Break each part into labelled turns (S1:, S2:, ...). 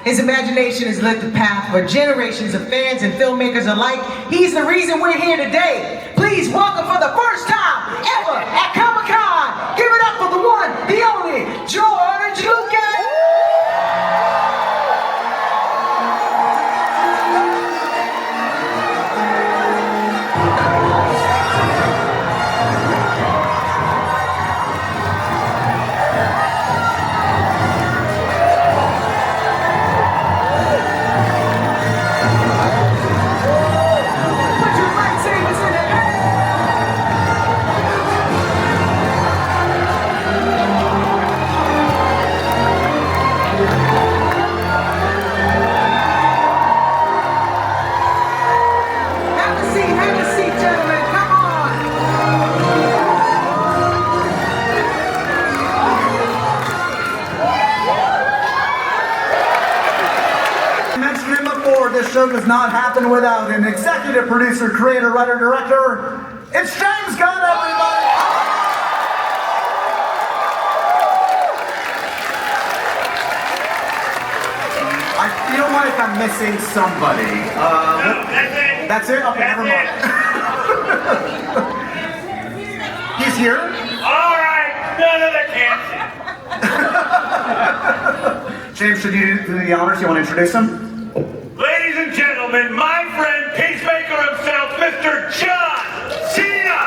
S1: His imagination has lit the path for generations of fans and filmmakers alike. He's the reason we're here today. Please welcome for the first time ever at Comic-Con, give it up for the one, the only, George Lucas!
S2: This show does not happen without an executive producer, creator, writer, director. It's James Gunn, everybody! I feel like I'm missing somebody. That's it? Okay, never mind. He's here?
S3: All right, none of the cancer.
S2: James, should you do the honors? You want to introduce him?
S3: Ladies and gentlemen, my friend, peacemaker himself, Mr. John Cena!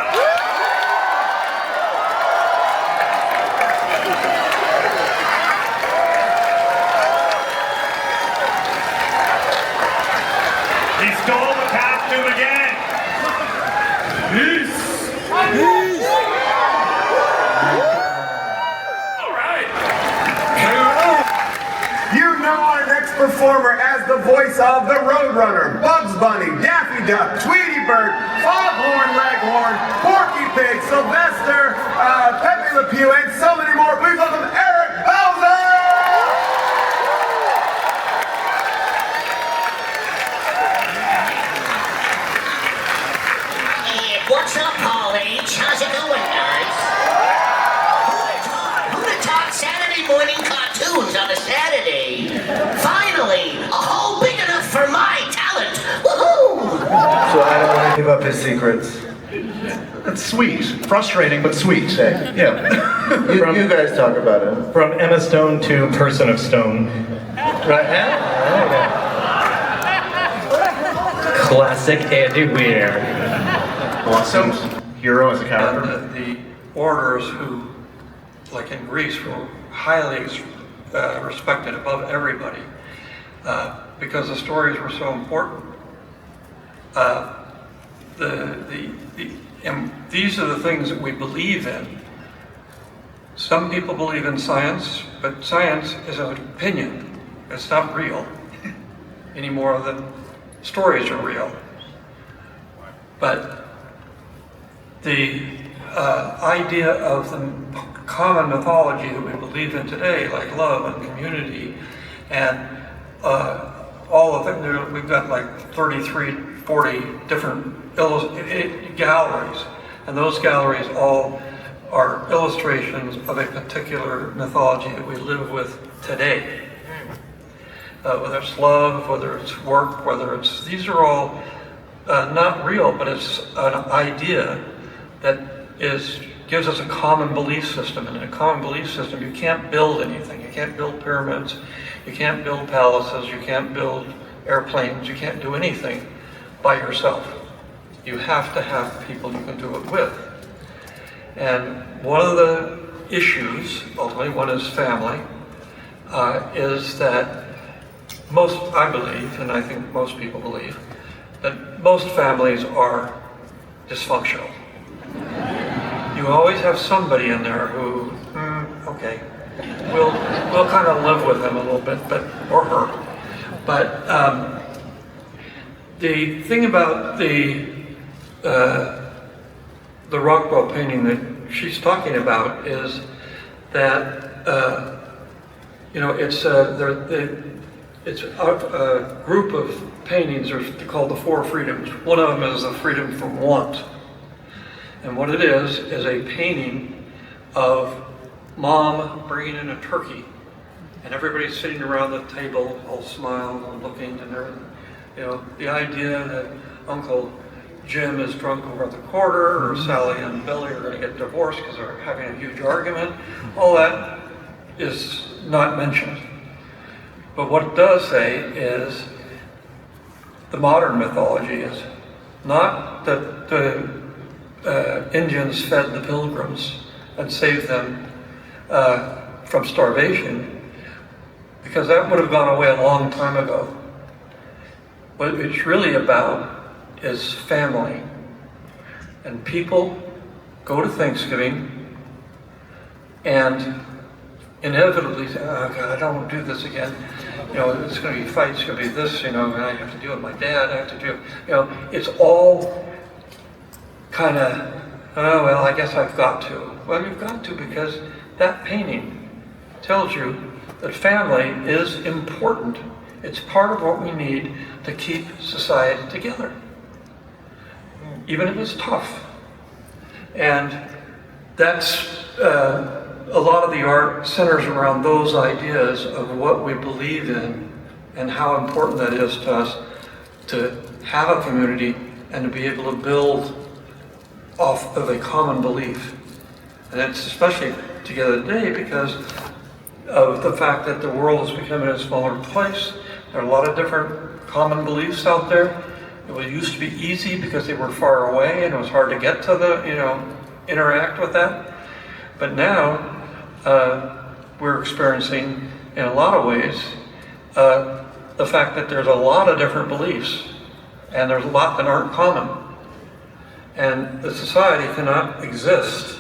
S3: He stole the costume again! Peace! Peace! All right!
S2: You know our next performer as the voice of the Roadrunner, Bugs Bunny, Daffy Duck, Tweety Bird, Foghorn Leghorn, Porky Pig, Sylvester, Pepe Le Pew, and so many more. Please welcome Eric Bowser!
S4: Hey, what's up, Paul H? How's it going, guys? Who'd have taught Saturday morning cartoons on a Saturday? Finally, a hole big enough for my talent. Woohoo!
S5: So I don't want to give up his secrets.
S6: That's sweet. Frustrating, but sweet. Yeah.
S5: You guys talk about it.
S7: From Emma Stone to Person of Stone.
S5: Right? Yeah?
S7: Classic Andy Weir.
S6: Awesome hero as a character.
S8: The orators who, like in Greece, were highly respected above everybody because the stories were so important. And these are the things that we believe in. Some people believe in science, but science is an opinion. It's not real any more than stories are real. But the idea of the common mythology that we believe in today, like love and community, and all of it, we've got like 33, 40 different galleries, and those galleries all are illustrations of a particular mythology that we live with today. Whether it's love, whether it's work, these are all not real, but it's an idea that gives us a common belief system. And in a common belief system, you can't build anything. You can't build pyramids, you can't build palaces, you can't build airplanes, you can't do anything by yourself. You have to have people you can do it with. And one of the issues, ultimately one is family, is that I believe, and I think most people believe, that most families are dysfunctional. You always have somebody in there who, okay, we'll kind of live with them a little bit, or her. But the thing about the Rockwell painting that she's talking about is that it's a group of paintings are called the Four Freedoms. One of them is the freedom from want. And what it is a painting of mom bringing in a turkey and everybody's sitting around the table, all smiling and looking and everything. You know, the idea that Uncle Jim is drunk over at the quarter, or Sally and Billy are going to get divorced because they're having a huge argument, all that is not mentioned. But what it does say is the modern mythology is not that the Indians fed the pilgrims and saved them from starvation, because that would have gone away a long time ago. What it's really about is family. And people go to Thanksgiving and inevitably say, oh God, I don't want to do this again. You know, it's going to be fights, it's going to be this, you know, and I have to do it with my dad, I have to do it. You know, it's all kind of, oh, well, I guess I've got to. Well, you've got to, because that painting tells you that family is important. It's part of what we need to keep society together, even if it's tough. And that's, a lot of the art centers around those ideas of what we believe in and how important that is to us to have a community and to be able to build off of a common belief. And it's especially together today because of the fact that the world is becoming a smaller place. There are a lot of different common beliefs out there. It used to be easy because they were far away and it was hard to get to the, you know, interact with that. But now we're experiencing, in a lot of ways, the fact that there's a lot of different beliefs and there's a lot that aren't common. And the society cannot exist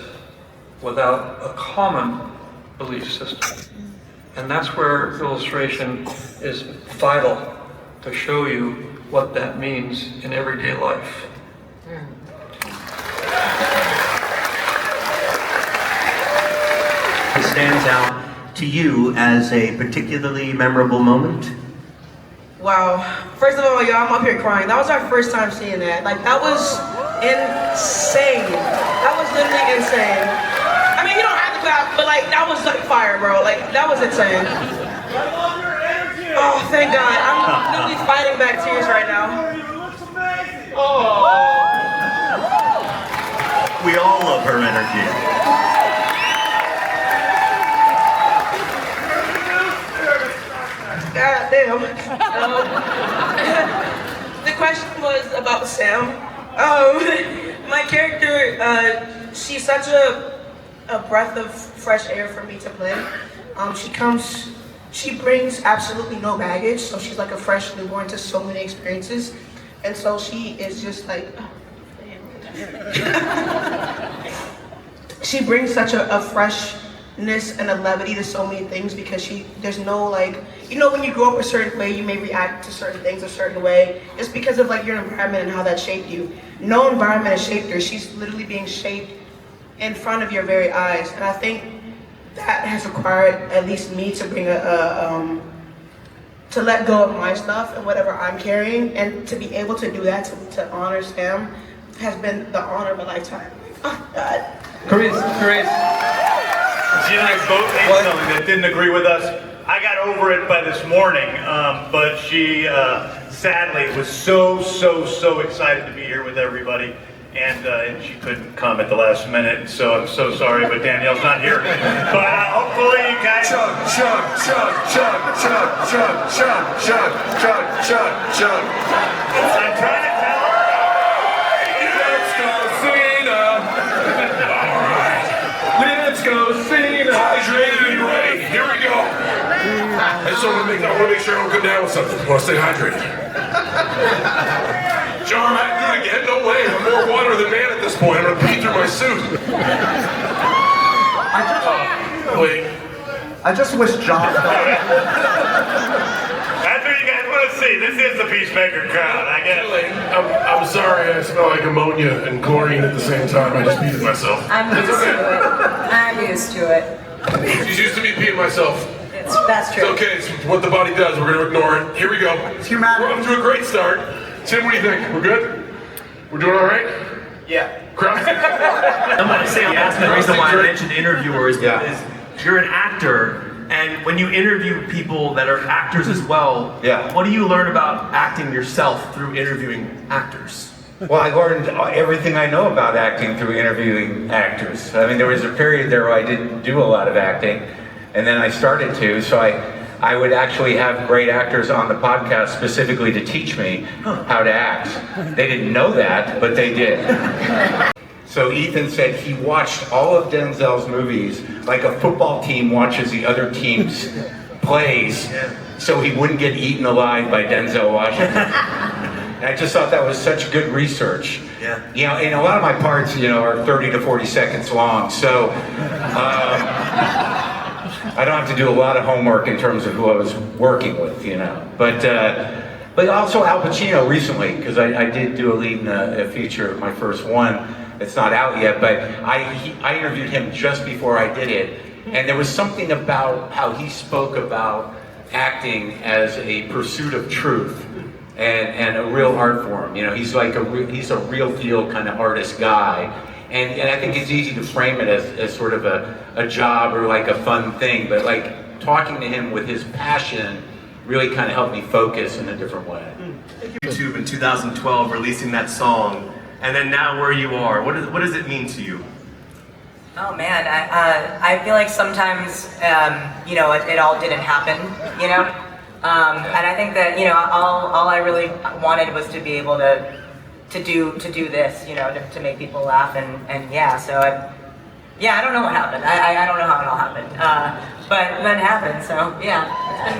S8: without a common belief system. And that's where illustration is vital to show you what that means in everyday life.
S9: It stands out to you as a particularly memorable moment?
S1: Wow. First of all, y'all, I'm up here crying. That was our first time seeing that. Like, that was insane. That was literally insane. I mean, you don't have to clap, but like, that was like fire, bro. Like, that was insane. Oh, thank God. I'm literally fighting back tears right now. Oh.
S9: We all love her energy.
S1: God damn. The question was about Sam. My character, she's such a breath of fresh air for me to play. She brings absolutely no baggage, so she's like a fresh newborn to so many experiences. And so she is just like, she brings such a freshness and a levity to so many things because there's no like, you know, when you grow up a certain way, you may react to certain things a certain way. It's because of like your environment and how that shaped you. No environment has shaped her. She's literally being shaped in front of your very eyes. And I think that has required at least me to bring to let go of my stuff and whatever I'm carrying, and to be able to do that, to honor Sam, has been the honor of a lifetime. Oh, God.
S3: Chris. She and I both ate something that didn't agree with us. I got over it by this morning, but she sadly was so excited to be here with everybody, and she couldn't come at the last minute, so I'm so sorry, but Danielle's not here. But hopefully you guys...
S2: Chug.
S3: I'm trying to tell her.
S2: Let's go, Cena! Alright. Let's go, Cena! Hydrated and ready. Here we go. I just want to make sure I don't go down with something. I want to stay hydrated. John, I can do it again. No way. I'm more water than man at this point. I'm going to pee through my suit. Wait.
S6: I just wish John...
S3: That's what you guys want to see. This is the Peacemaker crowd, I guess.
S2: I'm sorry. I smell like ammonia and chlorine at the same time. I just peed myself.
S10: I'm used to it. I'm used to it.
S2: She's used to me peeing myself.
S10: That's true.
S2: It's okay, it's what the body does. We're gonna ignore it. Here we go.
S6: It's humanity.
S2: We're off to a great start. Tim, what do you think? We're good? We're doing all right?
S3: Yeah.
S2: Crowd.
S7: I want to say, that's the reason why I mentioned interviewer is you're an actor
S11: And when you interview people that are actors as well,
S5: Yeah.
S11: what do you learn about acting yourself through interviewing actors?
S12: Well, I learned everything I know about acting through interviewing actors. I mean, there was a period there where I didn't do a lot of acting, and then I started to, so I would actually have great actors on the podcast specifically to teach me how to act. They didn't know that, but they did. So Ethan said he watched all of Denzel's movies like a football team watches the other team's plays, so he wouldn't get eaten alive by Denzel Washington. And I just thought that was such good research.
S11: Yeah.
S12: You know, and a lot of my parts, you know, are 30 to 40 seconds long, so I don't have to do a lot of homework in terms of who I was working with, you know. But also Al Pacino recently, because I did do a lead in a feature, my first one. It's not out yet, but I interviewed him just before I did it, and there was something about how he spoke about acting as a pursuit of truth and a real art form. You know, he's like he's a real deal kind of artist guy, and I think it's easy to frame it as sort of a job or like a fun thing, but like talking to him with his passion really kind of helped me focus in a different way.
S11: YouTube in 2012 releasing that song, and then now where you are, what does it mean to you?
S10: Oh man, I feel like sometimes, you know, it all didn't happen, you know? And I think that, you know, all I really wanted was to be able to do this, you know, to make people laugh, and yeah, so I don't know what happened. I don't know how it all happened. But then it happened, so yeah,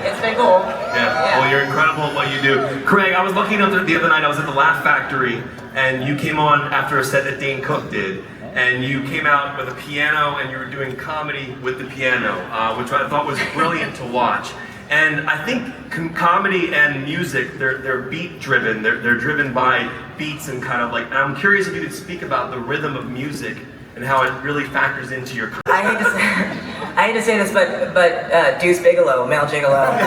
S10: it's been cool.
S11: Yeah, well, you're incredible at what you do. Craig, I was looking up the other night, I was at the Laugh Factory, and you came on after a set that Dane Cook did, and you came out with a piano, and you were doing comedy with the piano, which I thought was brilliant to watch. And I think comedy and music, they're beat driven, they're driven by beats and kind of like, and I'm curious if you could speak about the rhythm of music and how it really factors into your career.
S10: I hate to say this, but Deuce Bigelow, male gigolo.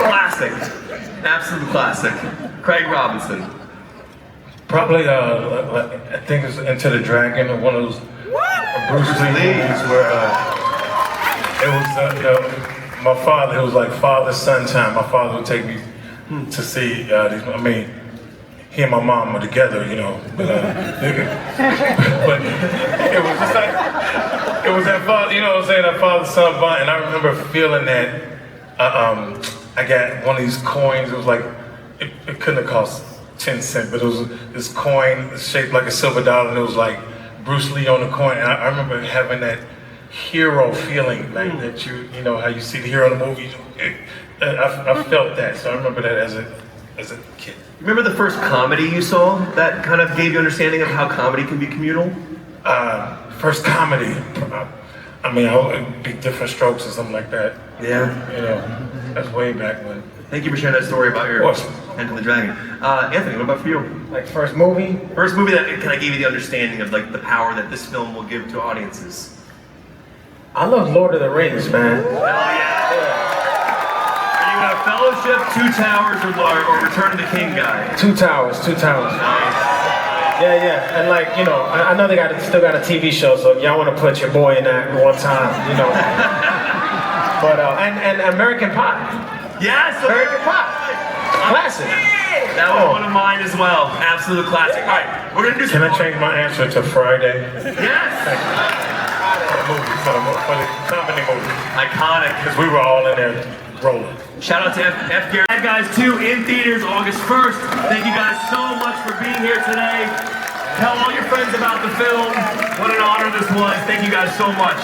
S11: Classic, absolute classic. Craig Robinson.
S13: Probably, I think it's Into the Dragon, or one of those Bruce Lee movies where it was, my father, it was like father-son time. My father would take me to see these, he and my mom were together, you know, but it was just like, it was that father, you know what I'm saying, that father-son bond, and I remember feeling that, I got one of these coins, it was like, it couldn't have cost 10 cents, but it was this coin shaped like a silver dollar, and it was like Bruce Lee on the coin, and I remember having that hero feeling, like that you know, how you see the hero in the movie, I felt that, so I remember that as a kid.
S11: Remember the first comedy you saw that kind of gave you understanding of how comedy can be communal?
S13: First comedy, it'd be Different Strokes or something like that.
S11: Yeah.
S13: You know, that's way back when.
S11: Thank you for sharing that story about your Enter the Dragon. Anthony, what about for you?
S1: Like first movie?
S11: First movie that kind of gave you the understanding of like the power that this film will give to audiences.
S13: I love Lord of the Rings, man.
S11: Oh yeah. Are you a Fellowship, Two Towers, or Return of the King guy?
S13: Two Towers. Yeah, and like, you know, I know they still got a TV show, so if y'all want to put your boy in that one time, you know. But, and American Pie.
S11: Yes!
S13: American Pie. Classic.
S11: That was one of mine as well. Absolute classic. All right, we're going to do some
S13: Can I change my answer to Friday?
S11: Yes!
S13: For the comedy movie.
S11: Iconic.
S13: Because we were all in there rolling.
S11: Shout out to F. Gary. Bad Guys 2 in theaters August 1st. Thank you guys so much for being here today. Tell all your friends about the film. What an honor this was. Thank you guys so much.